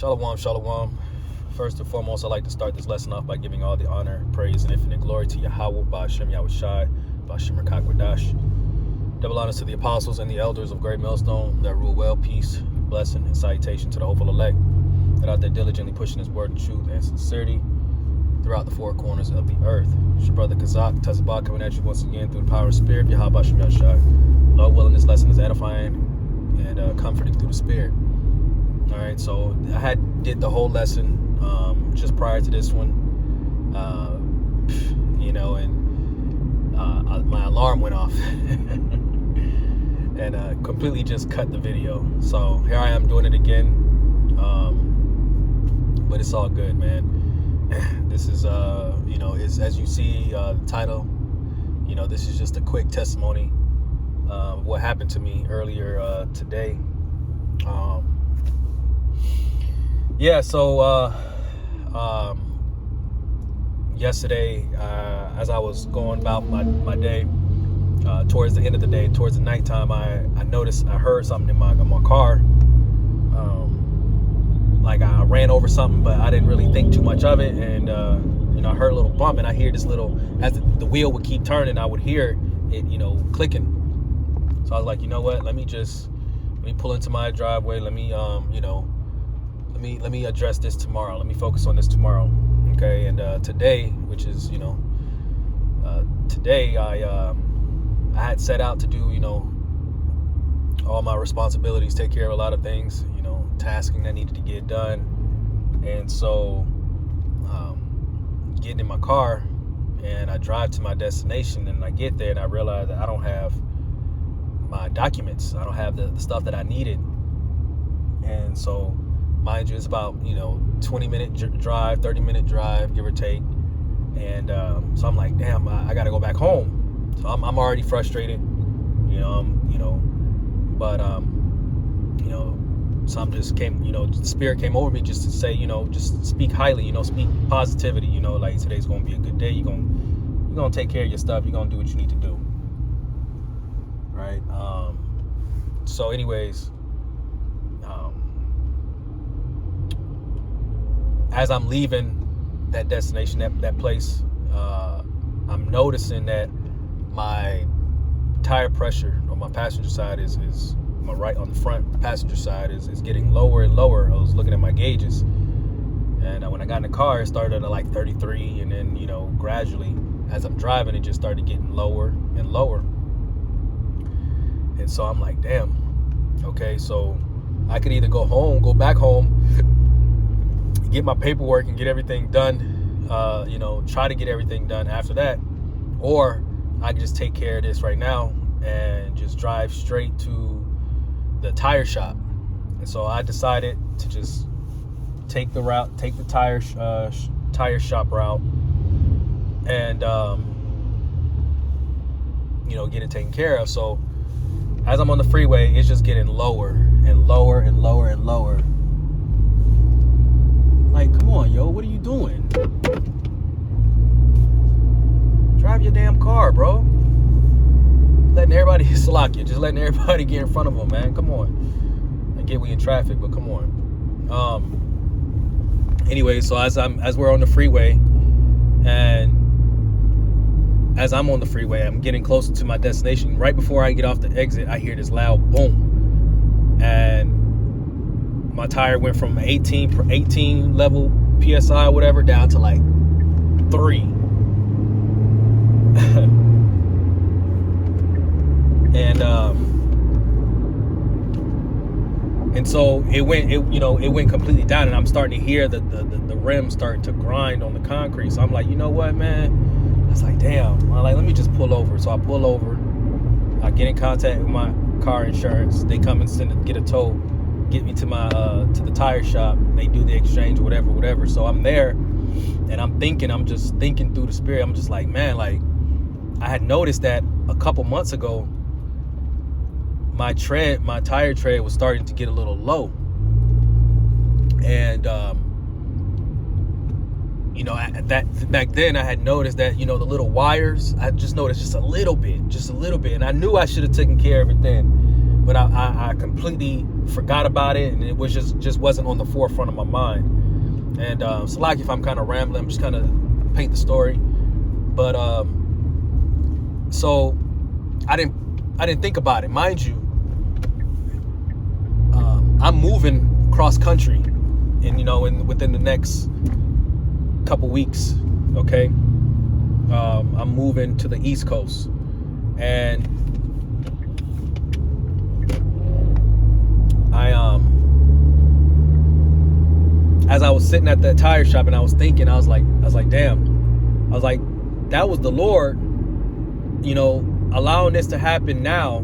Shalom, shalom. First and foremost, I'd like to start this lesson off by giving all the honor, praise, and infinite glory to Yahweh, Ba'ashem Yahushai, Ba'ashem Rakakwadash. Double honors to the apostles and the elders of Great Millstone that rule well, peace, blessing, and salutation to the hopeful elect that out there diligently pushing his word and truth and sincerity throughout the four corners of the earth. It's your brother Kazak Tazabah coming at you once again through the power of spirit, Yahweh Ba'ashem Yahushai. Lord willing, this lesson is edifying and comforting through the spirit. All right, so I did the whole lesson just prior to this one, and my alarm went off and completely just cut the video. So here I am doing it again, but it's all good, man. This is, as you see the title, this is just a quick testimony of what happened to me earlier today. Yesterday, as I was going about my day, towards the end of the day, towards the nighttime, I heard something in my car. Like I ran over something, but I didn't really think too much of it. And, I heard a little bump, and I hear this little, as the wheel would keep turning, I would hear it, clicking. So I was like, you know what, let me pull into my driveway. Let me address this tomorrow. Let me focus on this tomorrow. Okay. And today, which is, today I had set out to do, all my responsibilities, take care of a lot of things, tasking that needed to get done. And so getting in my car, and I drive to my destination, and I get there and I realize that I don't have my documents. I don't have the stuff that I needed. And so, mind you, it's about 20-minute drive, 30-minute drive, give or take. And so I'm like, damn, I got to go back home. So I'm already frustrated, some just came, the spirit came over me just to say, just speak highly, speak positivity, like today's gonna be a good day. You're gonna take care of your stuff. You're gonna do what you need to do, right? So anyways, as I'm leaving that destination, that place, I'm noticing that my tire pressure on my passenger side is my right on the front passenger side is getting lower and lower. I was looking at my gauges, and when I got in the car, it started at like 33, and then gradually as I'm driving, it just started getting lower and lower. And so I'm like, damn, okay, so I could either go back home, get my paperwork and get everything done, try to get everything done after that, or I could just take care of this right now and just drive straight to the tire shop. And so I decided to just take the tire shop route, and get it taken care of. So as I'm on the freeway, it's just getting lower and lower and lower and lower. Like, come on, yo, what are you doing? Drive your damn car, bro. Letting everybody slack you, just letting everybody get in front of them, man. Come on. I get we in traffic, but come on. Anyway, so as we're on the freeway, and as I'm on the freeway, I'm getting closer to my destination. Right before I get off the exit, I hear this loud boom, and my tire went from 18 level PSI, whatever, down to like 3. And so it went completely down, and I'm starting to hear the rim starting to grind on the concrete. So I'm like, you know what, man? I was like, damn. I'm like, let me just pull over. So I pull over. I get in contact with my car insurance. They come and get a tow, get me to my to the tire shop. They do the exchange, whatever. So I'm there, and I'm just thinking through the spirit. I'm just like, man, like I had noticed that a couple months ago, my tire tread was starting to get a little low. And, that back then I had noticed that, the little wires, I just noticed just a little bit. And I knew I should have taken care of it then. but I completely forgot about it, and it was just wasn't on the forefront of my mind. And so like if I'm kind of rambling, I'm just kind of paint the story. But so I didn't think about it, mind you. I'm moving cross country, and within the next couple weeks. Okay, I'm moving to the East Coast, and as I was sitting at the tire shop and I was thinking, I was like, damn, that was the Lord, allowing this to happen now,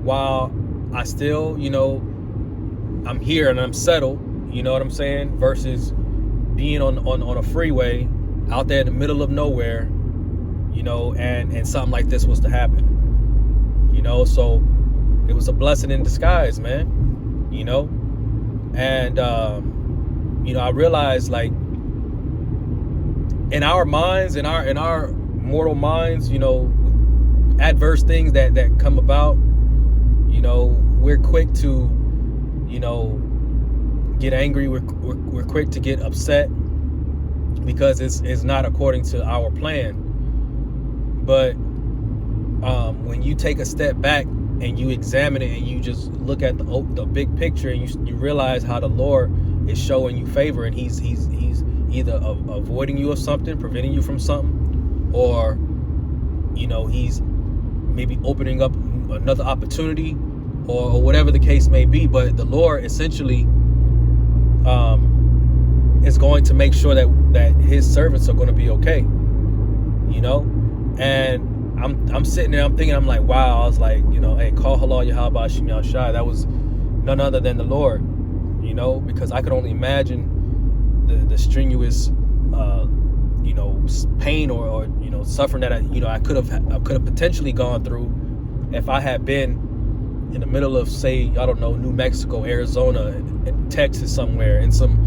while I still, I'm here and I'm settled, you know what I'm saying, versus being on a freeway out there in the middle of nowhere, and something like this was to happen, so it was a blessing in disguise, man, and I realized, like, in our minds, in our mortal minds, adverse things that come about, we're quick to, get angry. We're quick to get upset because it's not according to our plan. But when you take a step back and you examine it and you just look at the big picture, and you realize how the Lord is showing you favor, and he's either avoiding you of something, preventing you from something, or he's maybe opening up another opportunity, or whatever the case may be. But the Lord essentially is going to make sure that his servants are going to be okay, and I'm sitting there, I'm thinking, I'm like, wow. I was like, hey, call halal Yahweh Shem Yahshai. That was none other than the Lord, because I could only imagine the strenuous pain or suffering that I could have potentially gone through if I had been in the middle of, say, I don't know, New Mexico, Arizona, Texas, somewhere in some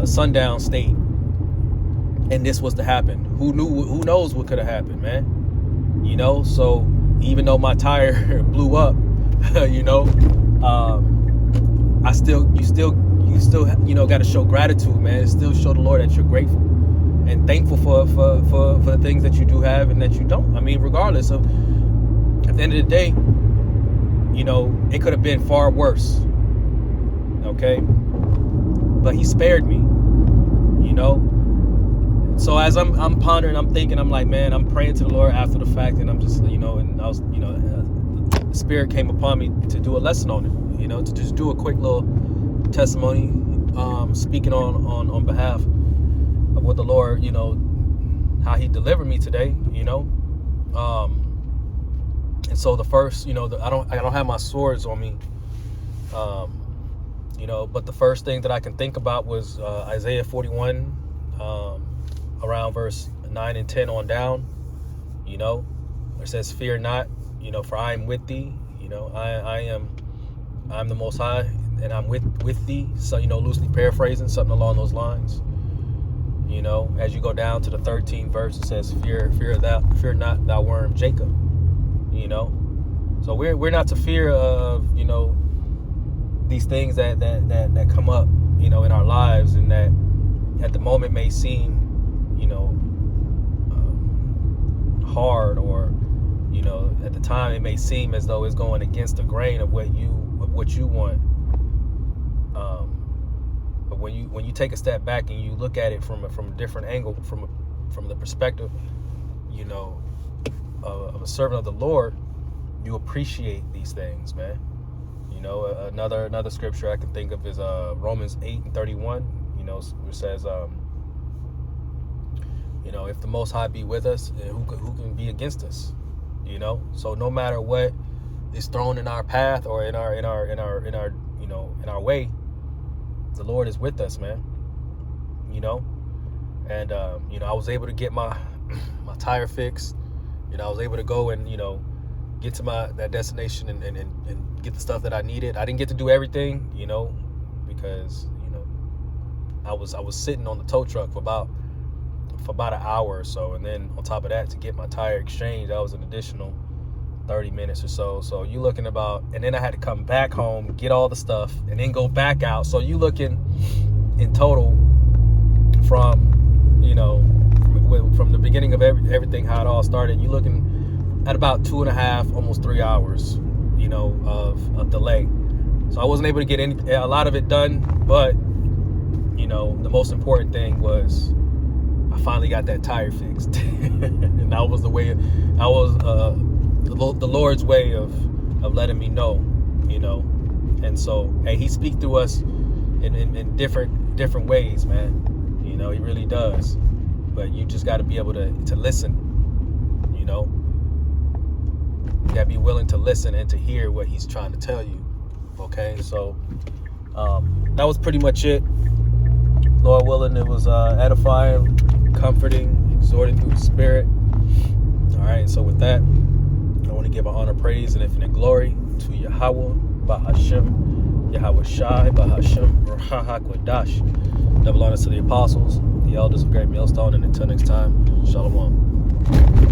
sundown state, and this was to happen. Who knows what could have happened, man? So even though my tire blew up, you still got to show gratitude, man. Still show the Lord that you're grateful and thankful for the things that you do have and that you don't. I mean, regardless of, at the end of the day, it could have been far worse. Okay, but he spared me. So as I'm pondering, I'm thinking, I'm like, man, I'm praying to the Lord after the fact, and I'm just, and I was, the Spirit came upon me to do a lesson on it, to just do a quick little testimony, speaking on behalf of what the Lord, how he delivered me today, and so the first, I don't have my swords on me, but the first thing that I can think about was Isaiah 41, around verse 9 and 10 on down, where it says, fear not, for I am with thee, I'm the Most High, and I'm with thee. So, loosely paraphrasing, something along those lines. As you go down to the 13th verse, it says, fear not, thou worm Jacob. So we're not to fear of, these things that come up, in our lives, and that at the moment may seem, hard, or, at the time it may seem as though it's going against the grain of what you want. But when you take a step back and you look at it from a different angle, from the perspective, of a servant of the Lord, you appreciate these things, man. Another scripture I can think of is Romans 8:31. Which says, if the Most High be with us, who can be against us? So no matter what is thrown in our path or in our way, the Lord is with us, man. And I was able to get my tire fixed. I was able to go and get to that destination and get the stuff that I needed. I didn't get to do everything, because I was sitting on the tow truck for about an hour or so, and then on top of that, to get my tire exchanged, that was an additional 30 minutes or so. So you looking about, and then I had to come back home, get all the stuff, and then go back out. So you looking in total from, you know, from the beginning of everything, how it all started, you looking at about 2.5, almost 3 hours, you know, of delay. So I wasn't able to get a lot of it done, but, you know, the most important thing was I finally got that tire fixed. And that was the way, that was the Lord's way of letting me know, you know. And so, hey, he speaks through us in different ways, man. You know, he really does. But you just got to be able to listen, you know. You got to be willing to listen and to hear what he's trying to tell you. Okay, so that was pretty much it. Lord willing, it was edifying, comforting, exhorting through the Spirit. All right, so with that, I want to give an honor, praise, and infinite glory to Yahweh, Bahashem, Yahweh Shai, Bahashem, Ruach Double honors to the apostles, the elders of Great Millstone, and until next time, Shalom.